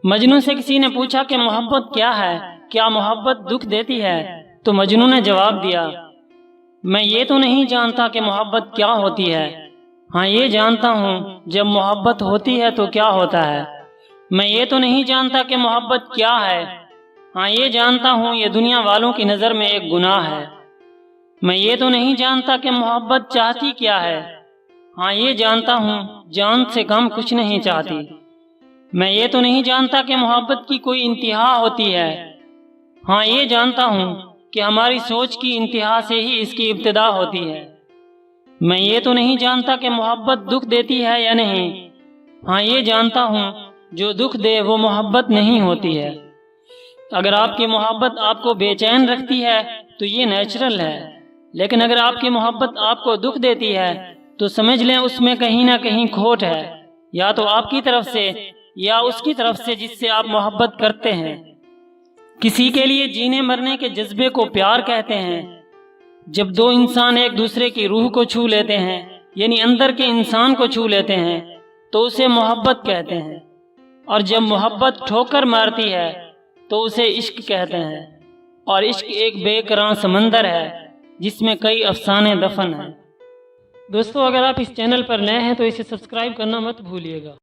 مجنون سے کسی نے پوچھا کہ محبت کیا ہے، کیا محبت دکھ دیتی ہے؟ تو مجنون نے جواب دیا، میں یہ تو نہیں جانتا کہ محبت کیا ہوتی ہے، ہاں یہ جانتا ہوں جب محبت ہوتی ہے تو کیا ہوتا ہے۔ میں یہ تو نہیں جانتا کہ محبت کیا ہے، ہاں یہ جانتا ہوں یہ دنیا والوں کی نظر میں ایک گناہ ہے۔ میں یہ تو نہیں جانتا کہ محبت چاہتی کیا ہے، ہاں یہ جانتا ہوں جان سے کم کچھ نہیں چاہتی۔ میں یہ تو نہیں جانتا کہ محبت کی کوئی انتہا ہوتی ہے، ہاں یہ جانتا ہوں کہ ہماری سوچ کی انتہا سے ہی اس کی ابتدا ہوتی ہے۔ میں یہ تو نہیں جانتا کہ محبت دکھ دیتی ہے یا نہیں، ہاں یہ جانتا ہوں جو دکھ دے وہ محبت نہیں ہوتی ہے۔ اگر آپ کی محبت آپ کو بے چین رکھتی ہے تو یہ نیچرل ہے، لیکن اگر آپ کی محبت آپ کو دکھ دیتی ہے تو سمجھ لیں اس میں کہیں نہ کہیں کھوٹ ہے، یا تو آپ کی طرف سے یا اس کی طرف سے جس سے آپ محبت کرتے ہیں۔ کسی کے لیے جینے مرنے کے جذبے کو پیار کہتے ہیں۔ جب دو انسان ایک دوسرے کی روح کو چھو لیتے ہیں، یعنی اندر کے انسان کو چھو لیتے ہیں، تو اسے محبت کہتے ہیں، اور جب محبت ٹھوکر مارتی ہے تو اسے عشق کہتے ہیں۔ اور عشق ایک بے کراں سمندر ہے جس میں کئی افسانے دفن ہیں۔ دوستو، اگر آپ اس چینل پر نئے ہیں تو اسے سبسکرائب کرنا مت بھولیے گا۔